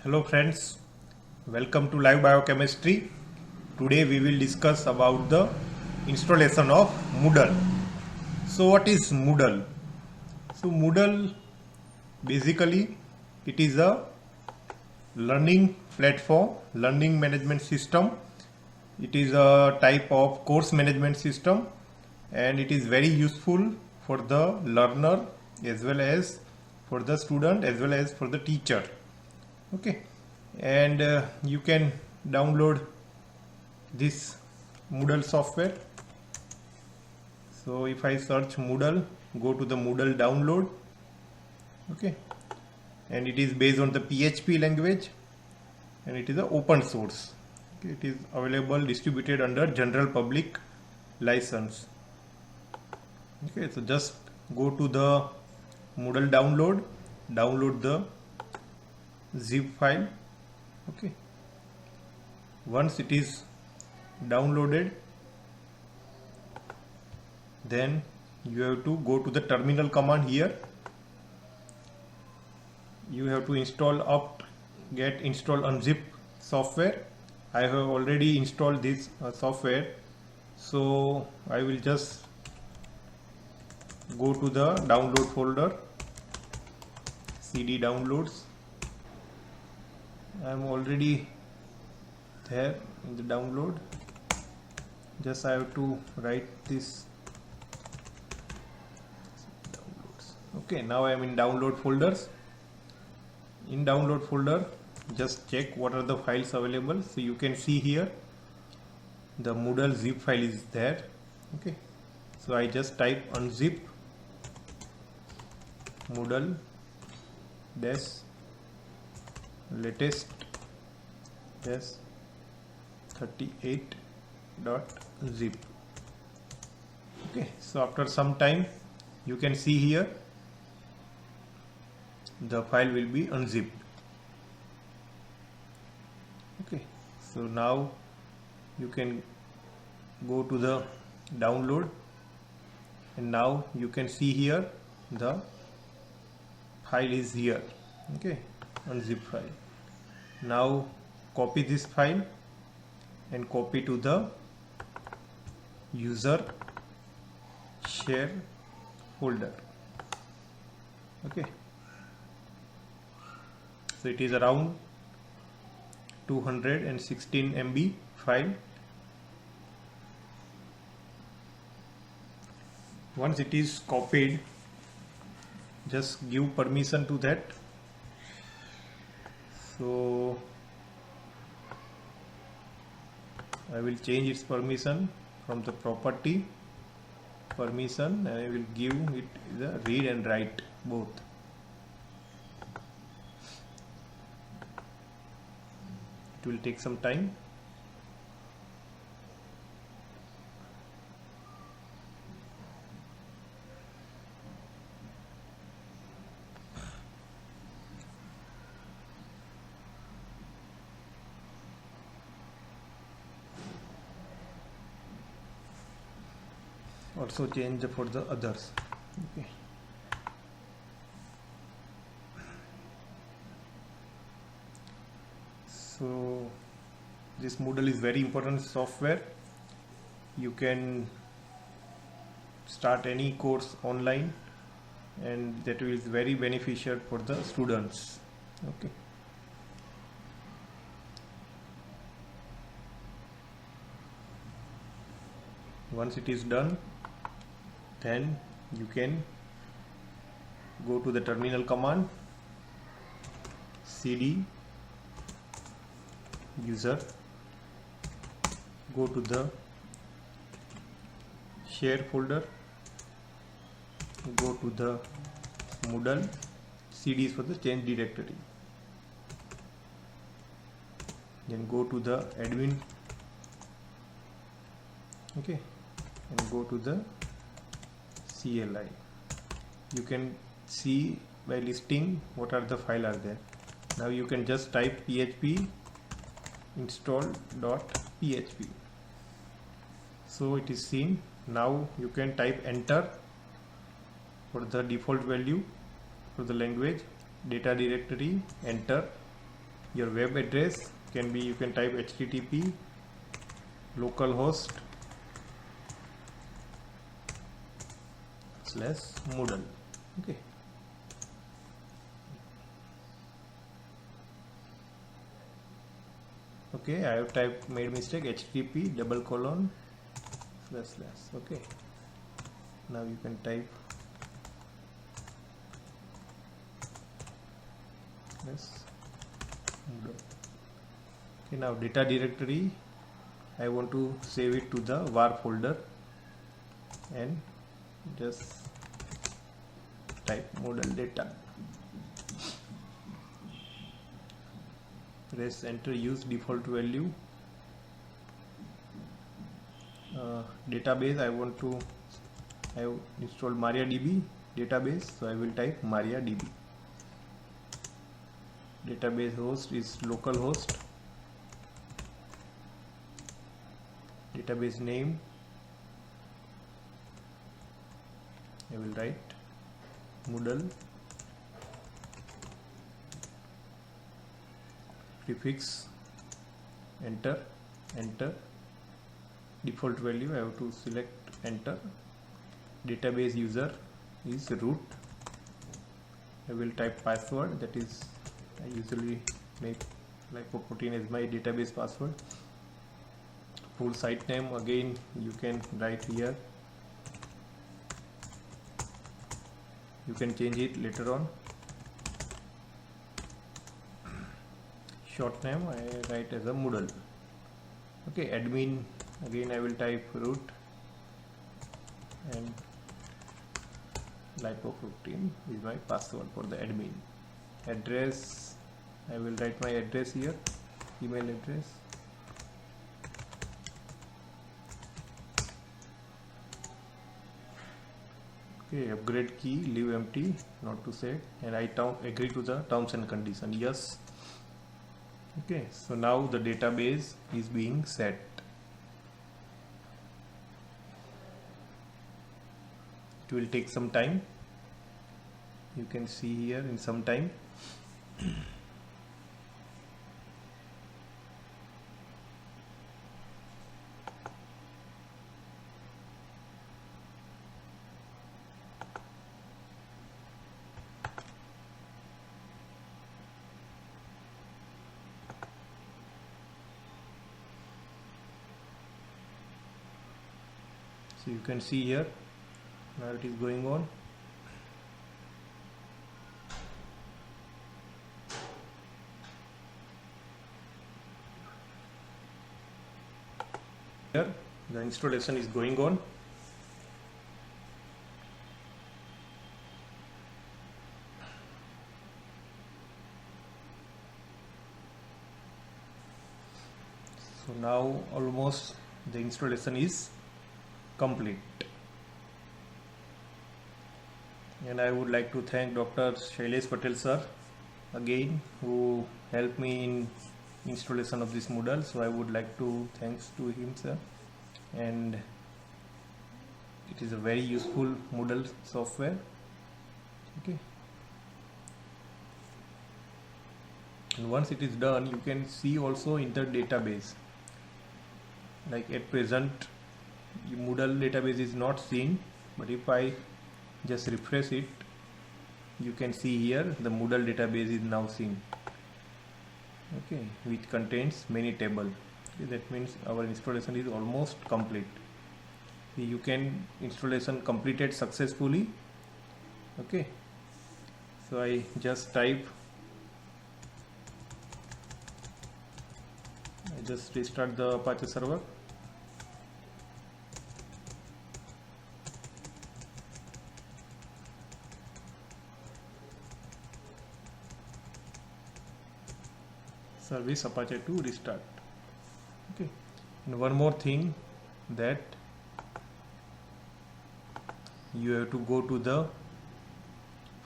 Hello friends, welcome to Live Biochemistry. Today we will discuss about the installation of Moodle. So what is Moodle? So Moodle basically it is a learning platform, learning management system. It is a type of course management system and it is very useful for the learner as well as for the student as well as for the teacher. Okay, and you can download this Moodle software. So if I search Moodle, go to the Moodle download. Okay, and it is based on the PHP language and it is a open source. Okay, it is available distributed under general public license. Okay, so just go to the Moodle download the zip file. Okay, once it is downloaded, then you have to go to the terminal command. Here you have to install get install unzip software. I have already installed this software, so I will just go to the download folder, CD downloads. I am already there in the download. Just I have to write this downloads. Okay, now I am in download folders. In download folder, just check what are the files available. So you can see here the Moodle zip file is there. Okay, so I just type unzip Moodle dash latest dash 38.zip. Okay, so after some time you can see here the file will be unzipped. Okay, so now you can go to the download and now you can see here the file is here. Okay, unzip file. Now copy this file and copy to the user share folder. Okay, so it is around 216 MB file. Once it is copied, just give permission to that. So I will change its permission from the property permission and I will give it the read and write both. It will take some time. Also change for the others. Okay. So this Moodle is very important software. You can start any course online and that is very beneficial for the students. Okay. Once it is done, then you can go to the terminal command, CD user, go to the share folder, go to the Moodle, CD is for the change directory, then go to the admin. Okay, and go to the CLI. You can see by listing what are the file are there. Now you can just type php install.php. So it is seen. Now you can type enter for the default value for the language, data directory, enter. your web address can be, you can type http localhost / Moodle. Okay. Okay, I have typed, made mistake, http // okay. Now you can type yes Moodle. Okay, now data directory, I want to save it to the var folder and just type Moodle data. Press enter, use default value. Database, I have installed MariaDB database, so I will type MariaDB. Database host is localhost. Database name, I will write Moodle. Prefix, enter. Default value, I have to select enter. Database user is root. I will type password, that is I usually make lipoprotein as my database password. Full site name, again you can write here, you can change it later on. Short name I write as a Moodle. Okay, admin, again I will type root and lipoprotein is my password for the admin. Address, I will write my address here, email address. Okay, upgrade key, leave empty, not to set, and I agree to the terms and condition, yes. Okay, so now the database is being set. It will take some time, you can see here in some time. So you can see here, now it is going on. Here the installation is going on. So now almost the installation is complete, and I would like to thank Dr. Shailesh Patel sir again, who helped me in installation of this Moodle. So I would like to thanks to him sir, and it is a very useful Moodle software. Okay, and once it is done, you can see also in the database, like at present Moodle database is not seen, but if I just refresh it, you can see here the Moodle database is now seen. Okay, which contains many tables. Okay, that means our installation is almost complete. You can installation completed successfully. Okay, so I just type, I just restart the Apache server. Service Apache to restart. Okay, and one more thing, that you have to go to the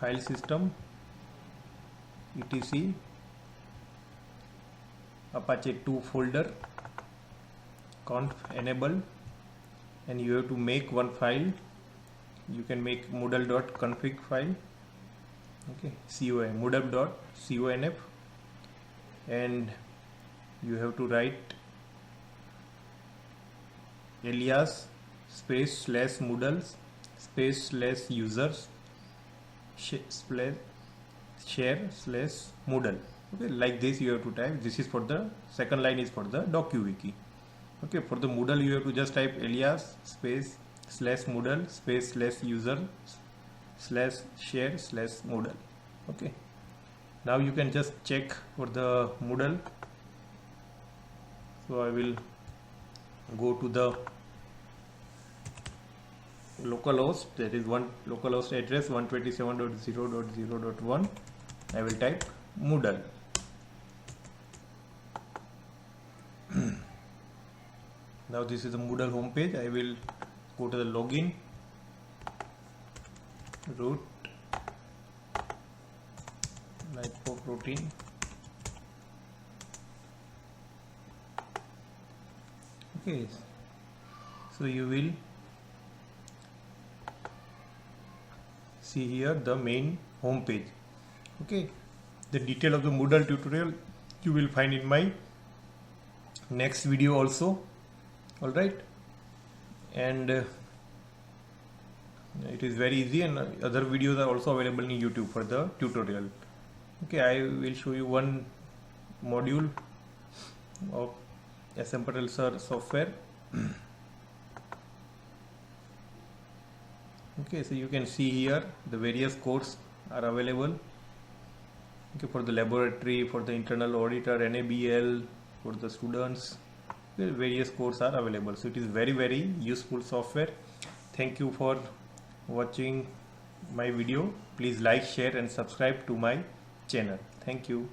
file system, etc Apache 2 folder, conf enable, and you have to make one file. You can make moodle.config file. Okay, moodle.conf, and you have to write alias space slash Moodle space slash users share slash Moodle. Okay, like this you have to type. This is for the second line is for the docu-wiki. Okay, for the Moodle you have to just type alias space slash Moodle space slash user slash share slash Moodle. Okay, now you can just check for the Moodle. So I will go to the localhost, that is one localhost address 127.0.0.1. I will type Moodle. Now this is the Moodle homepage. I will go to the login, root, lipoprotein, okay, so you will see here the main home page. Okay, the detail of the Moodle tutorial you will find in my next video also. All right, and it is very easy, and other videos are also available in YouTube for the tutorial. Okay, I will show you one module of SMPTEL Sir software. Okay, so you can see here the various courses are available. Okay, for the laboratory, for the internal auditor, NABL, for the students, various courses are available. So it is very useful software. Thank you for watching my video. Please like, share and subscribe to my channel. Thank you.